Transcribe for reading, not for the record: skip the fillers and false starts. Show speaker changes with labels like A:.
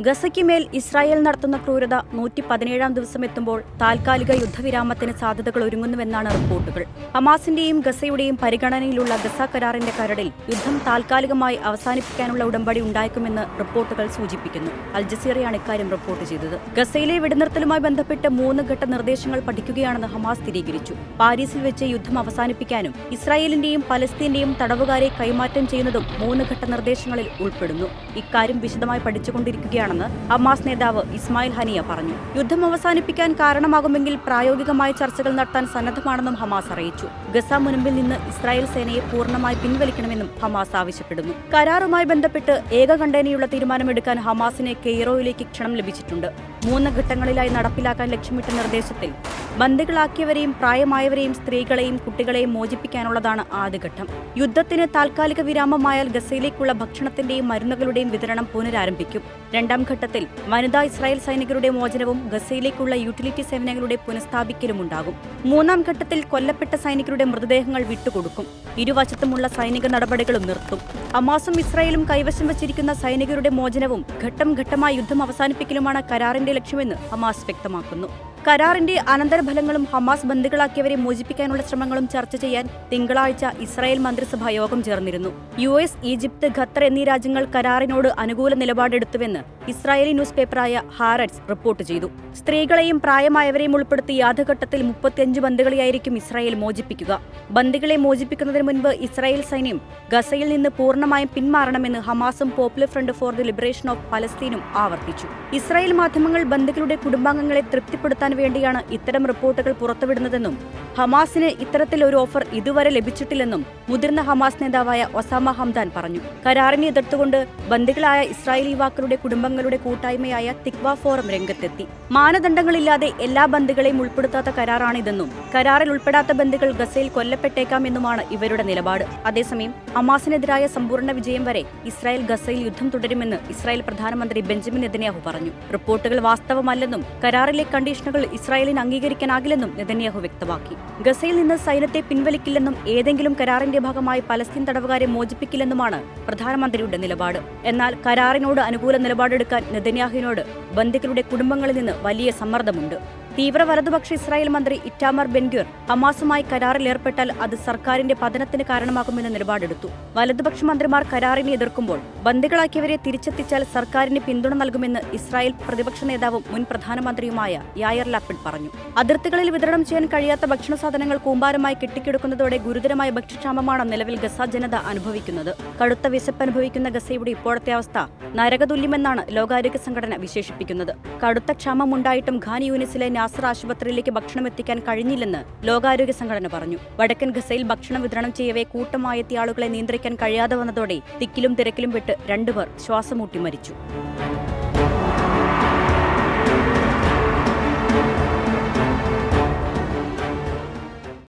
A: ഗസയ്ക്ക് മേൽ ഇസ്രായേൽ നടത്തുന്ന ക്രൂരത 117-ാം ദിവസമെത്തുമ്പോൾ താൽക്കാലിക യുദ്ധവിരാമത്തിന് സാധ്യതകൾ ഒരുങ്ങുന്നുവെന്നാണ് റിപ്പോർട്ടുകൾ. ഹമാസിന്റെയും ഗസയുടെയും പരിഗണനയിലുള്ള ഗസ കരാറിന്റെ കരടിൽ യുദ്ധം താൽക്കാലികമായി അവസാനിപ്പിക്കാനുള്ള ഉടമ്പടി ഉണ്ടായേക്കുമെന്ന് റിപ്പോർട്ടുകൾ സൂചിപ്പിക്കുന്നു. അൽ ജസീറയാണ് ഇക്കാര്യം റിപ്പോർട്ട് ചെയ്തത്. ഗസയിലെ വെടിനിർത്തലുമായി ബന്ധപ്പെട്ട് 3 ഘട്ട നിർദ്ദേശങ്ങൾ പഠിക്കുകയാണെന്ന് ഹമാസ് സ്ഥിരീകരിച്ചു. പാരീസിൽ വെച്ച് യുദ്ധം അവസാനിപ്പിക്കാനും ഇസ്രായേലിന്റെയും പലസ്തീന്റെയും തടവുകാരെ കൈമാറ്റം ചെയ്യുന്നതും 3 ഘട്ട നിർദ്ദേശങ്ങളിൽ ഉൾപ്പെടുന്നു. ഇക്കാര്യം വിശദമായി പഠിച്ചുകൊണ്ടിരിക്കുകയാണ് ഹമാസ് നേതാവ് ഇസ്മായിൽ ഹനിയ പറഞ്ഞു. യുദ്ധം അവസാനിപ്പിക്കാൻ കാരണമാകുമെങ്കിൽ പ്രായോഗികമായ ചർച്ചകൾ നടത്താൻ സന്നദ്ധമാണെന്നും ഹമാസ് അറിയിച്ചു. ഗസ മുനമ്പിൽ നിന്ന് ഇസ്രായേൽ സേനയെ പൂർണ്ണമായി പിൻവലിക്കണമെന്നും ഹമാസ് ആവശ്യപ്പെടുന്നു. കരാറുമായി ബന്ധപ്പെട്ട് ഏകകണ്ഠേനയുള്ള തീരുമാനമെടുക്കാൻ ഹമാസിന് കെയ്റോയിലേക്ക് ക്ഷണം ലഭിച്ചിട്ടുണ്ട്. 3 ഘട്ടങ്ങളിലായി നടപ്പിലാക്കാൻ ലക്ഷ്യമിട്ട നിർദ്ദേശത്തിൽ ബന്ദികളാക്കിയവരെയും പ്രായമായവരെയും സ്ത്രീകളെയും കുട്ടികളെയും മോചിപ്പിക്കാനുള്ളതാണ് ആദ്യഘട്ടം. യുദ്ധത്തിന് താൽക്കാലിക വിരാമമായാൽ ഗസയിലേക്കുള്ള ഭക്ഷണത്തിന്റെയും മരുന്നുകളുടെയും വിതരണം പുനരാരംഭിക്കും. 2ാം ഘട്ടത്തിൽ വനിതാ ഇസ്രായേൽ സൈനികരുടെ മോചനവും ഗസയിലേക്കുള്ള യൂട്ടിലിറ്റി സേവനങ്ങളുടെ പുനഃസ്ഥാപിക്കലുമുണ്ടാകും. 3ാം ഘട്ടത്തിൽ കൊല്ലപ്പെട്ട സൈനികരുടെ മൃതദേഹങ്ങൾ വിട്ടുകൊടുക്കും. ഇരുവശത്തുമുള്ള സൈനിക നടപടികളും നിർത്തും. ഹമാസും ഇസ്രായേലും കൈവശം വച്ചിരിക്കുന്ന സൈനികരുടെ മോചനവും ഘട്ടം ഘട്ടമായി യുദ്ധം അവസാനിപ്പിക്കലുമാണ് കരാറിന്റെ ലക്ഷ്യമെന്ന് ഹമാസ് വ്യക്തമാക്കുന്നു. കരാറിന്റെ അനന്തരഫലങ്ങളും ഹമാസ് ബന്ദികളാക്കിയവരെ മോചിപ്പിക്കാനുള്ള ശ്രമങ്ങളും ചർച്ച ചെയ്യാൻ തിങ്കളാഴ്ച ഇസ്രായേൽ മന്ത്രിസഭാ യോഗം ചേർന്നിരുന്നു. US, ഈജിപ്ത്, ഖത്തർ എന്നീ രാജ്യങ്ങൾ കരാറിനോട് അനുകൂല നിലപാടെടുത്തുവെന്ന് ഇസ്രായേലി ന്യൂസ് പേപ്പറായ ഹാരറ്റ്സ് റിപ്പോർട്ട് ചെയ്തു. സ്ത്രീകളെയും പ്രായമായവരെയും ഉൾപ്പെടുത്തി ആദ്യഘട്ടത്തിൽ 35 ബന്ദികളെയായിരിക്കും ഇസ്രായേൽ മോചിപ്പിക്കുക. ബന്ദികളെ മോചിപ്പിക്കുന്നതിന് മുൻപ് ഇസ്രായേൽ സൈന്യം ഗസയിൽ നിന്ന് പൂർണ്ണമായും പിന്മാറണമെന്ന് ഹമാസും popular front for the liberation of പലസ്തീനും ആവർത്തിച്ചു. ഇസ്രായേൽ മാധ്യമങ്ങൾ ബന്ദികളുടെ കുടുംബാംഗങ്ങളെ തൃപ്തിപ്പെടുത്താൻ വേണ്ടിയാണ് ഇത്തരം റിപ്പോർട്ടുകൾ പുറത്തുവിടുന്നതെന്നും ഹമാസിന് ഇത്തരത്തിൽ ഒരു ഓഫർ ഇതുവരെ ലഭിച്ചിട്ടില്ലെന്നും മുതിർന്ന ഹമാസ് നേതാവായ ഒസാമ ഹംദാൻ പറഞ്ഞു. കരാറിനെ എതിർത്തുകൊണ്ട് ബന്ദികളായ ഇസ്രായേലി യുവാക്കളുടെ കുടുംബങ്ങളുടെ കൂട്ടായ്മയായ തിക്വ ഫോറം രംഗത്തെത്തി. മാനദണ്ഡങ്ങളില്ലാതെ എല്ലാ ബന്ദികളെയും ഉൾപ്പെടുത്താത്ത കരാറാണിതെന്നും കരാറിൽ ഉൾപ്പെടാത്ത ബന്ദികൾ ഗസയിൽ കൊല്ലപ്പെട്ടേക്കാമെന്നുമാണ് ഇവരുടെ നിലപാട്. അതേസമയം ഹമാസിനെതിരായ സമ്പൂർണ്ണ വിജയം വരെ ഇസ്രായേൽ ഗസയിൽ യുദ്ധം തുടരുമെന്ന് ഇസ്രായേൽ പ്രധാനമന്ത്രി ബെഞ്ചമിൻ നെതന്യാഹു പറഞ്ഞു. റിപ്പോർട്ടുകൾ വാസ്തവമല്ലെന്നും കരാറിലെ കണ്ടീഷനുകൾ ഇസ്രായേലിന് അംഗീകരിക്കാനാകില്ലെന്നും നെതന്യാഹു വ്യക്തമാക്കി. ഗസയിൽ നിന്ന് സൈന്യത്തെ പിൻവലിക്കില്ലെന്നും ഏതെങ്കിലും കരാറിന്റെ ഭാഗമായി പലസ്തീൻ തടവുകാരെ മോചിപ്പിക്കില്ലെന്നുമാണ് പ്രധാനമന്ത്രിയുടെ നിലപാട്. എന്നാൽ കരാറിനോട് അനുകൂല നിലപാടെടുക്കാൻ നെതന്യാഹുവിനോട് ബന്ദികളുടെ കുടുംബങ്ങളിൽ നിന്ന് വലിയ സമ്മർദ്ദമുണ്ട്. തീവ്ര വലതുപക്ഷ ഇസ്രായേൽ മന്ത്രി ഇറ്റാമർ ബെൻഗ്വിർ ഹമാസുമായി കരാറിൽ ഏർപ്പെട്ടാൽ അത് സർക്കാരിന്റെ പതനത്തിന് കാരണമാകുമെന്ന് നിലപാടെടുത്തു. വലതുപക്ഷ മന്ത്രിമാർ കരാറിനെ എതിർക്കുമ്പോൾ ബന്ദികളാക്കിയവരെ തിരിച്ചെത്തിച്ചാൽ സർക്കാരിന് പിന്തുണ നൽകുമെന്ന് ഇസ്രായേൽ പ്രതിപക്ഷ നേതാവും മുൻ പ്രധാനമന്ത്രിയുമായ യായർ ലാപ്പിഡ് പറഞ്ഞു. അതിർത്തികളിൽ വിതരണം ചെയ്യാൻ കഴിയാത്ത ഭക്ഷണ സാധനങ്ങൾ കൂമ്പാരമായി കെട്ടിക്കിടക്കുന്നതോടെ ഗുരുതരമായ ഭക്ഷ്യക്ഷാമമാണ് നിലവിൽ ഗസ ജനത അനുഭവിക്കുന്നത്. കടുത്ത വിശപ്പ് അനുഭവിക്കുന്ന ഗസയുടെ ഇപ്പോഴത്തെ അവസ്ഥ നരകതുല്യമെന്നാണ് ലോകാരോഗ്യ സംഘടന വിശേഷിപ്പിക്കുന്നത്. കടുത്ത ക്ഷാമമുണ്ടായിട്ടും ഖാൻ യൂനിസിലെ നാസർ ആശുപത്രിയിലേക്ക് ഭക്ഷണം എത്തിക്കാൻ കഴിഞ്ഞില്ലെന്ന് ലോകാരോഗ്യ സംഘടന പറഞ്ഞു. വടക്കൻ ഗസയിൽ ഭക്ഷണം വിതരണം ചെയ്യവേ കൂട്ടമായെത്തിയ ആളുകളെ നിയന്ത്രിക്കാൻ കഴിയാതെ വന്നതോടെ തിക്കിലും തിരക്കിലും പെട്ട് 2 പേർ ശ്വാസമുട്ടി മരിച്ചു.